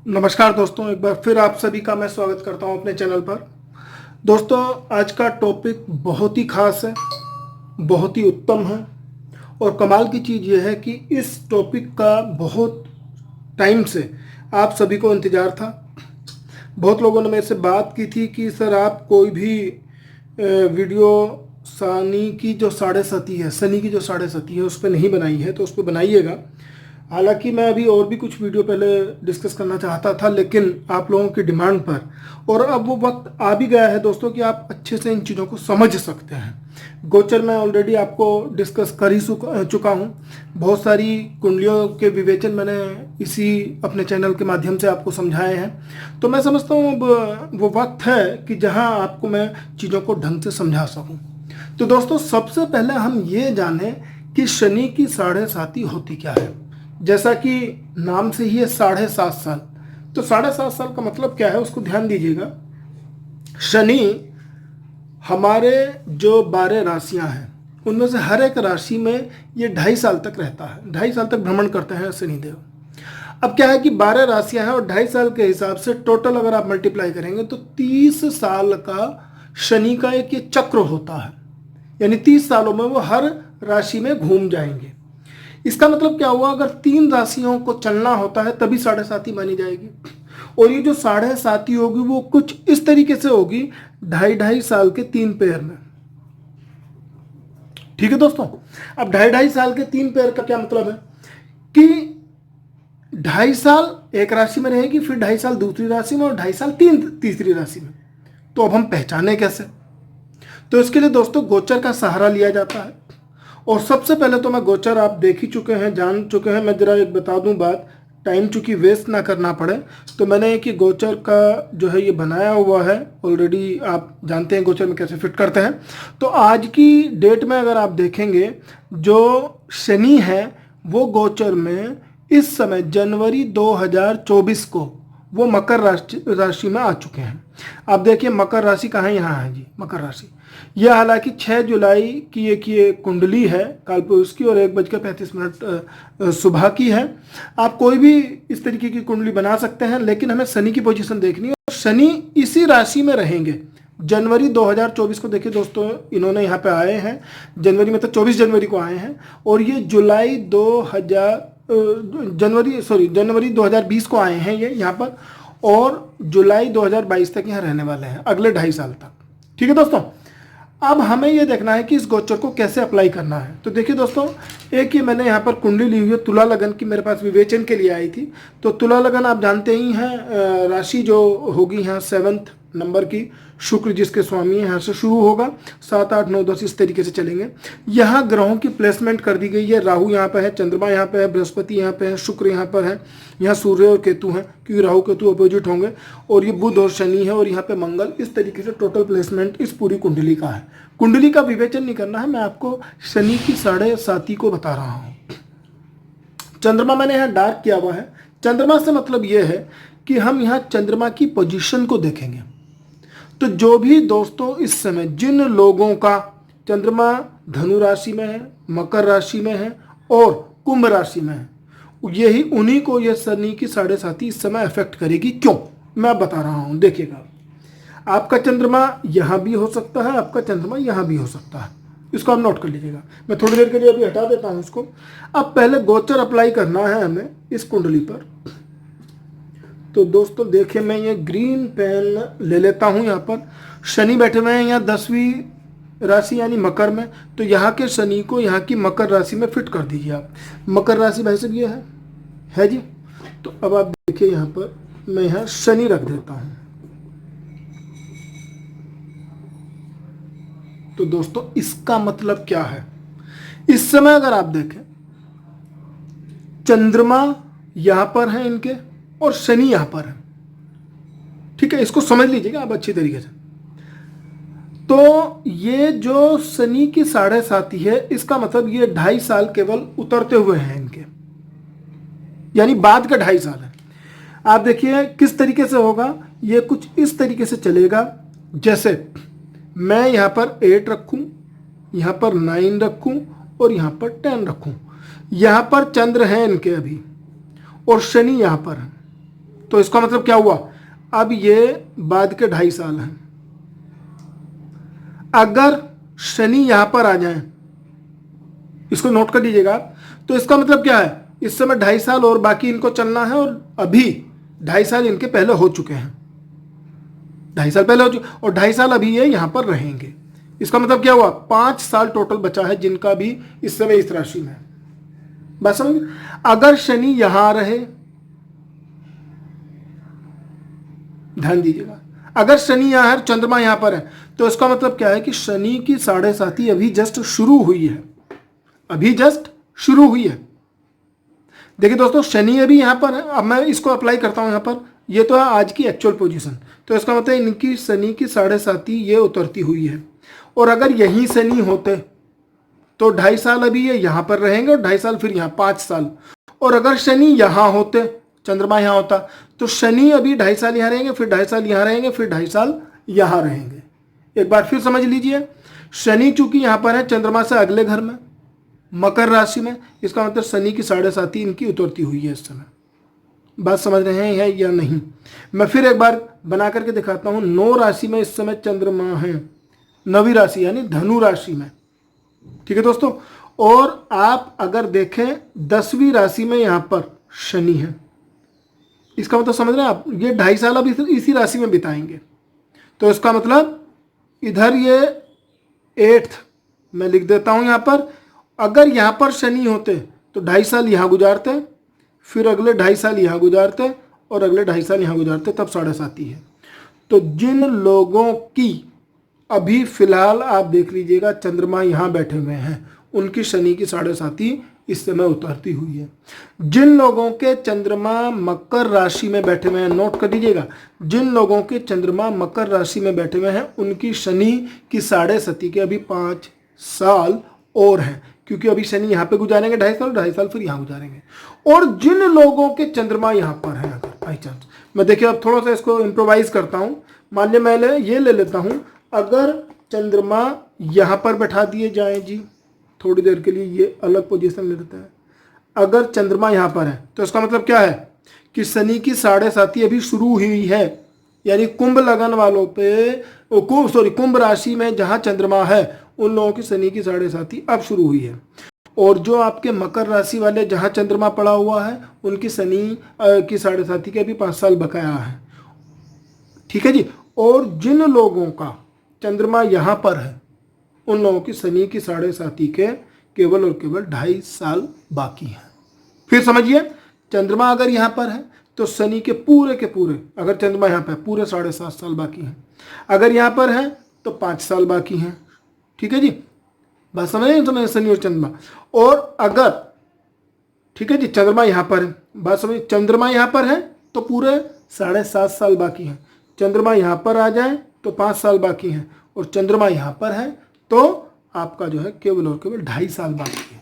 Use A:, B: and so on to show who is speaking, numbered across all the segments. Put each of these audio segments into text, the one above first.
A: नमस्कार दोस्तों, एक बार फिर आप सभी का मैं स्वागत करता हूं अपने चैनल पर। दोस्तों, आज का टॉपिक बहुत ही खास है, बहुत ही उत्तम है और कमाल की चीज़ यह है कि इस टॉपिक का बहुत टाइम से आप सभी को इंतज़ार था। बहुत लोगों ने मेरे से बात की थी कि सर आप कोई भी वीडियो शनि की जो साढ़े सती है उस पर नहीं बनाई है तो उस पर बनाइएगा। हालांकि मैं अभी और भी कुछ वीडियो पहले डिस्कस करना चाहता था, लेकिन आप लोगों की डिमांड पर और अब वो वक्त आ भी गया है दोस्तों कि आप अच्छे से इन चीज़ों को समझ सकते हैं। गोचर मैं ऑलरेडी आपको डिस्कस कर ही चुका हूँ। बहुत सारी कुंडलियों के विवेचन मैंने इसी अपने चैनल के माध्यम से आपको समझाए हैं। तो मैं समझता हूँ अब वो वक्त है कि जहाँ आपको मैं चीज़ों को ढंग से समझा सकूँ। तो दोस्तों, सबसे पहले हम ये जानें कि शनि की साढ़े साती होती क्या है। जैसा कि नाम से ही है 7.5 साल, तो 7.5 साल का मतलब क्या है उसको ध्यान दीजिएगा। शनि हमारे जो 12 राशियां हैं उनमें से हर एक राशि में ये 2.5 साल तक रहता है, 2.5 साल तक भ्रमण करते हैं शनिदेव। अब क्या है कि 12 राशियां हैं और 2.5 साल के हिसाब से टोटल अगर आप मल्टीप्लाई करेंगे तो 30 साल का शनि का एक ये चक्र होता है, यानी 30 सालों में वो हर राशि में घूम जाएंगे। इसका मतलब क्या हुआ, अगर 3 राशियों को चलना होता है तभी साढ़े साती मानी जाएगी। और ये जो साढ़े साती होगी वो कुछ इस तरीके से होगी, 2.5 साल के 3 पेयर में। ठीक है दोस्तों, अब 2.5 साल के 3 पेयर का क्या मतलब है कि 2.5 साल एक राशि में रहेगी, फिर 2.5 साल दूसरी राशि में और 2.5 साल तीसरी राशि में। तो अब हम पहचाने कैसे? तो इसके लिए दोस्तों गोचर का सहारा लिया जाता है। और सबसे पहले तो मैं गोचर आप देख ही चुके हैं, जान चुके हैं। मैं जरा एक बता दूं बात, टाइम चूंकि वेस्ट ना करना पड़े, तो मैंने कि गोचर का जो है ये बनाया हुआ है ऑलरेडी। आप जानते हैं गोचर में कैसे फिट करते हैं। तो आज की डेट में अगर आप देखेंगे, जो शनि है वो गोचर में इस समय जनवरी 2024 को वो मकर राशि में आ चुके हैं। आप देखिए मकर राशि कहाँ है, यहाँ है जी मकर राशि। यह हालांकि 6 जुलाई की ये कुंडली है कालपुरुष की और 1:35 सुबह की है। आप कोई भी इस तरीके की कुंडली बना सकते हैं, लेकिन हमें शनि की पोजीशन देखनी है। शनि इसी राशि में रहेंगे जनवरी 2024 को। देखिए दोस्तों, इन्होंने यहाँ पे आए हैं जनवरी में, तो 24 जनवरी को आए हैं और ये जनवरी 2020 को आए हैं ये यहाँ पर, और जुलाई 2022 तक यहाँ रहने वाले हैं, अगले 2.5 साल तक। ठीक है दोस्तों, अब हमें यह देखना है कि इस गोचर को कैसे अप्लाई करना है। तो देखिए दोस्तों, एक ही मैंने यहाँ पर कुंडली ली हुई है तुला लगन की, मेरे पास विवेचन के लिए आई थी। तो तुला लगन आप जानते ही हैं, राशि जो होगी यहाँ 7th नंबर की, शुक्र जिसके स्वामी है, यहाँ से शुरू होगा, 7, 8, 9, 10 इस तरीके से चलेंगे। यहाँ ग्रहों की प्लेसमेंट कर दी गई है। राहु यहाँ पर है, चंद्रमा यहाँ पर है, बृहस्पति यहाँ पर है, शुक्र यहाँ पर है, यहाँ सूर्य और केतु हैं क्योंकि राहु केतु अपोजिट होंगे, और ये बुध और शनि है, और यहाँ पे मंगल। इस तरीके से टोटल प्लेसमेंट इस पूरी कुंडली का है। कुंडली का विवेचन नहीं करना है, मैं आपको शनि की साढ़े साती को बता रहा हूँ। चंद्रमा मैंने यहाँ डार्क किया हुआ है। चंद्रमा से मतलब ये है कि हम यहाँ चंद्रमा की पोजीशन को देखेंगे। तो जो भी दोस्तों इस समय जिन लोगों का चंद्रमा धनु राशि में है, मकर राशि में है और कुंभ राशि में है, यही उन्हीं को यह शनि की साढ़े साती इस समय अफेक्ट करेगी। क्यों, मैं बता रहा हूं। देखिएगा, आपका चंद्रमा यहां भी हो सकता है, आपका चंद्रमा यहां भी हो सकता है, इसको आप नोट कर लीजिएगा। मैं थोड़ी देर के लिए अभी हटा देता हूं इसको। अब पहले गोचर अप्लाई करना है हमें इस कुंडली पर। तो दोस्तों देखिए, मैं ये ग्रीन पेन ले लेता हूं। यहाँ पर शनि बैठे हुए हैं यहाँ 10वीं राशि यानी मकर में, तो यहाँ के शनि को यहाँ की मकर राशि में फिट कर दीजिए आप। मकर राशि भाई साहब ये है जी। तो अब आप देखिए यहाँ पर मैं यहाँ शनि रख देता हूँ। तो दोस्तों इसका मतलब क्या है, इस समय अगर आप देखें चंद्रमा यहां पर है इनके और शनि यहां पर है। ठीक है, इसको समझ लीजिएगा आप अच्छी तरीके से। तो ये जो शनि की साढ़े साती है, इसका मतलब ये 2.5 साल केवल उतरते हुए हैं इनके, यानी बाद का 2.5 साल है। आप देखिए किस तरीके से होगा, ये कुछ इस तरीके से चलेगा। जैसे मैं यहां पर 8 रखूं, यहां पर 9 रखूं और यहां पर 10 रखूं। यहां पर चंद्र है इनके अभी और शनि यहां पर है। तो इसका मतलब क्या हुआ, अब ये बाद के 2.5 साल हैं। अगर शनि यहां पर आ जाए, इसको नोट कर लीजिएगा आप, तो इसका मतलब क्या है, इस समय 2.5 साल और बाकी इनको चलना है, और अभी 2.5 साल इनके पहले हो चुके हैं, 2.5 साल पहले हो चुके, और 2.5 साल अभी ये यहां पर रहेंगे। इसका मतलब क्या हुआ, 5 साल टोटल बचा है जिनका भी इस समय इस राशि में है। बात समझ। अगर शनि यहां रहे, ध्यान दीजिएगा, अगर शनि यहां है, चंद्रमा यहां पर है, तो इसका मतलब क्या है कि शनि की 7.5 अभी जस्ट शुरू हुई है, अभी जस्ट शुरू हुई है। देखिए दोस्तों, शनि अभी यहां पर है, अब मैं इसको अप्लाई करता हूं यहां पर, ये तो है आज की एक्चुअल पोजीशन, तो इसका मतलब इनकी शनि की 7.5 ये उतरती हुई है। और अगर यही शनि होते तो 2.5 साल अभी ये यहां पर रहेंगे, और 2.5 साल फिर यहां 5 साल। और अगर शनि यहां होते, चंद्रमा यहां होता, तो शनि अभी 2.5 साल यहां रहेंगे, फिर 2.5 साल यहां रहेंगे, फिर 2.5 साल यहां रहेंगे। एक बार फिर समझ लीजिए, शनि चूंकि यहां पर है चंद्रमा से अगले घर में, मकर राशि में, इसका मतलब शनि की 7.5 इनकी उतरती हुई है इस समय। बात समझ रहे हैं या नहीं? मैं फिर एक बार बना करके दिखाता हूं। 9 राशि में इस समय चंद्रमा है, 9वीं राशि यानी धनु राशि में, ठीक है दोस्तों। और आप अगर देखें 10वीं राशि में यहां पर शनि है, इसका मतलब समझ रहे हैं आप, ये 2.5 साल अब इसी राशि में बिताएंगे। तो इसका मतलब इधर ये 8th मैं लिख देता हूं यहां पर, अगर यहां पर शनि होते तो 2.5 साल यहां गुजारते, फिर अगले 2.5 साल यहां गुजारते, और अगले 2.5 साल यहां गुजारते, तब 7.5 है। तो जिन लोगों की अभी फिलहाल आप देख लीजिएगा चंद्रमा यहां बैठे हुए हैं, उनकी शनि की 7.5 इस समय उतरती हुई है। जिन लोगों के चंद्रमा मकर राशि में बैठे हुए हैं, नोट कर लीजिएगा, जिन लोगों के चंद्रमा मकर राशि में बैठे हुए हैं उनकी शनि की 7.5 के अभी 5 साल और हैं, क्योंकि अभी शनि यहाँ पे गुजारेंगे 2.5 साल फिर यहाँ गुजारेंगे। और जिन लोगों के चंद्रमा यहाँ पर हैं, अगर बाई चांस, मैं देखिए अब थोड़ा सा इसको इम्प्रोवाइज करता हूँ, मान लिया मैं ये ले लेता हूँ, अगर चंद्रमा यहाँ पर बैठा दिए जाए जी, थोड़ी देर के लिए ये अलग पोजीशन ले लेते हैं, अगर चंद्रमा यहाँ पर है तो इसका मतलब क्या है कि शनि की 7.5 अभी शुरू हुई है, यानी कुंभ लगन वालों पे, कुंभ राशि में जहाँ चंद्रमा है उन लोगों की शनि की 7.5 अब शुरू हुई है। और जो आपके मकर राशि वाले जहाँ चंद्रमा पड़ा हुआ है उनकी शनि की 7.5 के अभी 5 साल बकाया है, ठीक है जी। और जिन लोगों का चंद्रमा यहाँ पर है उन लोगों की शनि की 7.5 के केवल और केवल 2.5 साल बाकी हैं। फिर समझिए, चंद्रमा अगर यहाँ पर है तो शनि के पूरे, अगर चंद्रमा यहाँ पर है, पूरे 7.5 साल बाकी हैं। अगर यहाँ पर है तो 5 साल बाकी हैं, ठीक है जी। बात समझ रहे हैं शनि और चंद्रमा। और अगर, ठीक है जी, चंद्रमा यहाँ पर है, बात समझिए, चंद्रमा यहाँ पर है तो पूरे 7.5 साल बाकी हैं। चंद्रमा यहाँ पर आ जाए तो 5 साल बाकी हैं, और चंद्रमा यहाँ पर है तो आपका जो है केवल और केवल 2.5 साल बाकी है।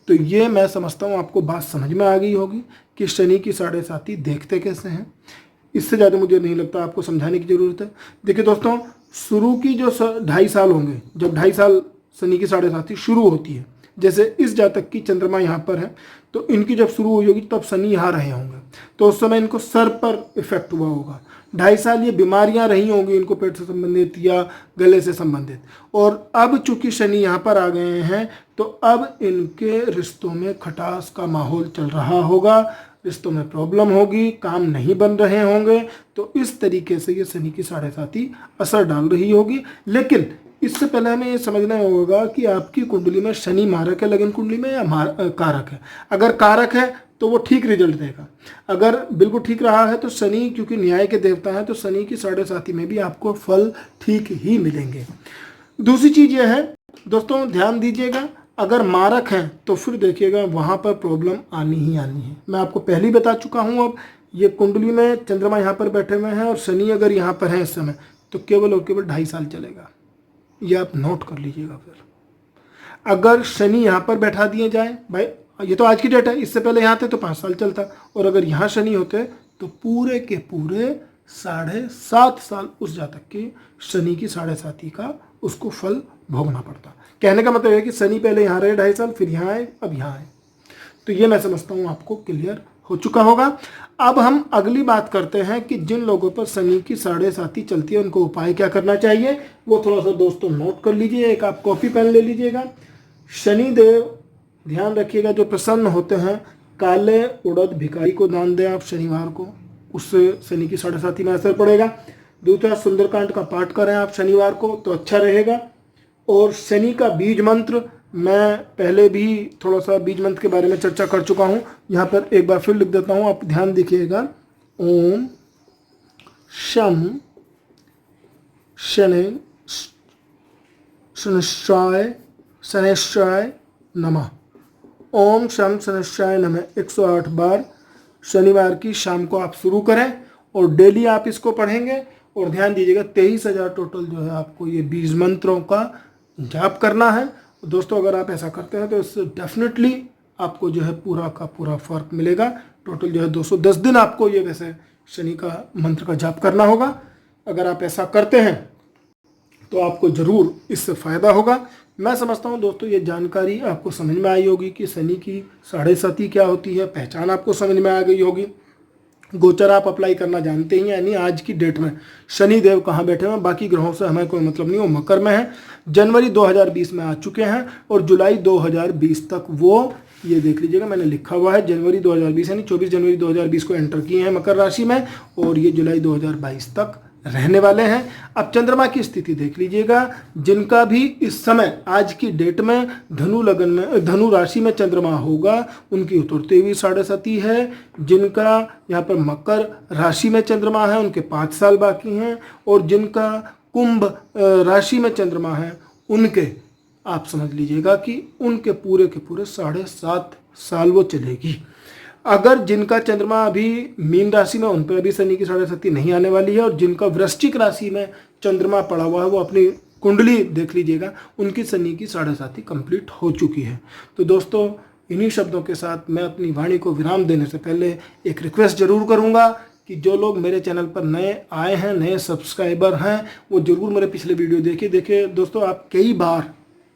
A: तो ये मैं समझता हूँ आपको बात समझ में आ गई होगी कि शनि की 7.5 देखते कैसे हैं। इससे ज़्यादा मुझे नहीं लगता आपको समझाने की ज़रूरत है। देखिए दोस्तों, शुरू की जो 2.5 साल होंगे, जब 2.5 साल शनि की 7.5 शुरू होती है, जैसे इस जातक की चंद्रमा यहाँ पर है तो इनकी जब शुरू हुई होगी तब शनि यहाँ रहे होंगे, तो उस समय इनको सर पर इफेक्ट हुआ होगा। 2.5 साल ये बीमारियां रही होंगी इनको, पेट से संबंधित या गले से संबंधित। और अब चूंकि शनि यहाँ पर आ गए हैं तो अब इनके रिश्तों में खटास का माहौल चल रहा होगा, रिश्तों में प्रॉब्लम होगी, काम नहीं बन रहे होंगे। तो इस तरीके से ये शनि की 7.5 असर डाल रही होगी। लेकिन इससे पहले हमें ये समझना होगा कि आपकी कुंडली में शनि मारक है लगन कुंडली में या कारक है। अगर कारक है तो वो ठीक रिजल्ट देगा, अगर बिल्कुल ठीक रहा है तो शनि क्योंकि न्याय के देवता हैं तो शनि की 7.5 में भी आपको फल ठीक ही मिलेंगे। दूसरी चीज़ यह है दोस्तों, ध्यान दीजिएगा, अगर मारक हैं तो फिर देखिएगा वहाँ पर प्रॉब्लम आनी ही आनी है। मैं आपको पहले ही बता चुका हूँ। अब ये कुंडली में चंद्रमा यहाँ पर बैठे हुए हैं और शनि अगर यहाँ पर है इस समय तो केवल और केवल 2.5 साल चलेगा, ये आप नोट कर लीजिएगा। फिर अगर शनि यहाँ पर बैठा दिए जाए, भाई ये तो आज की डेट है, इससे पहले यहाँ थे तो 5 साल चलता, और अगर यहाँ शनि होते तो पूरे के पूरे 7.5 साल उस जातक के शनि की 7.5 का उसको फल भोगना पड़ता। कहने का मतलब है कि शनि पहले यहाँ रहे 2.5 साल, फिर यहाँ आए, अब यहाँ आए। तो ये मैं समझता हूँ आपको क्लियर हो चुका होगा। अब हम अगली बात करते हैं कि जिन लोगों पर शनि की 7.5 चलती है उनको उपाय क्या करना चाहिए, वो थोड़ा सा दोस्तों नोट कर लीजिए। एक आप कॉपी पेन ले लीजिएगा। शनिदेव ध्यान रखिएगा जो प्रसन्न होते हैं, काले उड़द भिखारी को दान दें आप शनिवार को, उससे शनि की 7.5 में असर पड़ेगा। दूसरा, सुंदरकांड का पाठ करें आप शनिवार को तो अच्छा रहेगा। और शनि का बीज मंत्र, मैं पहले भी थोड़ा सा बीज मंत्र के बारे में चर्चा कर चुका हूँ, यहाँ पर एक बार फिर लिख देता हूँ, आप ध्यान देखिएगा। ओम शम शनि शनिश्चाय शनिश्चाय नमः। ओम शम शनिश्चाय नमः 108 बार शनिवार की शाम को आप शुरू करें और डेली आप इसको पढ़ेंगे। और ध्यान दीजिएगा 23,000 टोटल जो है आपको ये बीज मंत्रों का जाप करना है। दोस्तों अगर आप ऐसा करते हैं तो इससे डेफिनेटली आपको जो है पूरा का पूरा फर्क मिलेगा। टोटल जो है 210 दिन आपको ये वैसे शनि का मंत्र का जाप करना होगा। अगर आप ऐसा करते हैं तो आपको ज़रूर इससे फ़ायदा होगा। मैं समझता हूँ दोस्तों ये जानकारी आपको समझ में आई होगी कि शनि की 7.5 क्या होती है, पहचान आपको समझ में आ गई होगी। गोचर आप अप्लाई करना जानते ही हैं, यानी आज की डेट में शनि देव कहाँ बैठे हैं, बाकी ग्रहों से हमें कोई मतलब नहीं, वो मकर में है। जनवरी 2020 में आ चुके हैं और जुलाई 2020 तक वो, ये देख लीजिएगा मैंने लिखा हुआ है जनवरी 2020 यानी 24 जनवरी 2020 को एंटर किए हैं मकर राशि में और ये जुलाई 2022 तक रहने वाले हैं। अब चंद्रमा की स्थिति देख लीजिएगा, जिनका भी इस समय आज की डेट में धनु लगन में धनु राशि में चंद्रमा होगा उनकी उतरती हुई 7.5 है। जिनका यहाँ पर मकर राशि में चंद्रमा है उनके 5 साल बाकी हैं और जिनका कुंभ राशि में चंद्रमा है उनके, आप समझ लीजिएगा कि उनके पूरे के पूरे 7.5 साल वो चलेगी। अगर जिनका चंद्रमा अभी मीन राशि में, उन पर अभी शनि की 7.5 नहीं आने वाली है और जिनका वृश्चिक राशि में चंद्रमा पड़ा हुआ है वो अपनी कुंडली देख लीजिएगा, उनकी शनि की 7.5 कंप्लीट हो चुकी है। तो दोस्तों इन्हीं शब्दों के साथ मैं अपनी वाणी को विराम देने से पहले एक रिक्वेस्ट जरूर करूंगा कि जो लोग मेरे चैनल पर नए आए हैं, नए सब्सक्राइबर हैं, वो जरूर मेरे पिछले वीडियो देखिए दोस्तों आप कई बार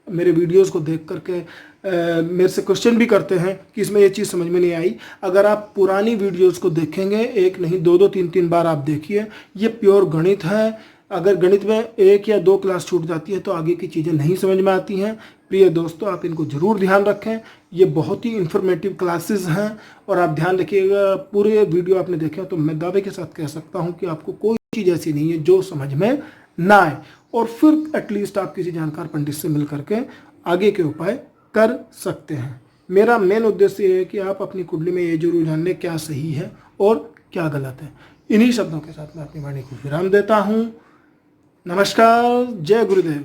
A: मेरे वीडियोस को देख करके मेरे से क्वेश्चन भी करते हैं कि इसमें ये चीज़ समझ में नहीं आई। अगर आप पुरानी वीडियोस को देखेंगे, एक नहीं 2-2 3-3 बार आप देखिए, ये प्योर गणित है। अगर गणित में 1 या 2 क्लास छूट जाती है तो आगे की चीज़ें नहीं समझ में आती हैं। प्रिय दोस्तों आप इनको ज़रूर ध्यान रखें, ये बहुत ही इन्फॉर्मेटिव क्लासेस हैं और आप ध्यान रखिएगा पूरे वीडियो आपने देखे तो मैं दावे के साथ कह सकता हूँ कि आपको कोई चीज़ ऐसी नहीं है जो समझ में ना आए। और फिर एटलीस्ट आप किसी जानकार पंडित से मिल करके आगे के उपाय कर सकते हैं। मेरा मेन उद्देश्य ये है कि आप अपनी कुंडली में ये जरूर जान लें क्या सही है और क्या गलत है। इन्हीं शब्दों के साथ मैं अपनी वाणी को विराम देता हूँ। नमस्कार, जय गुरुदेव।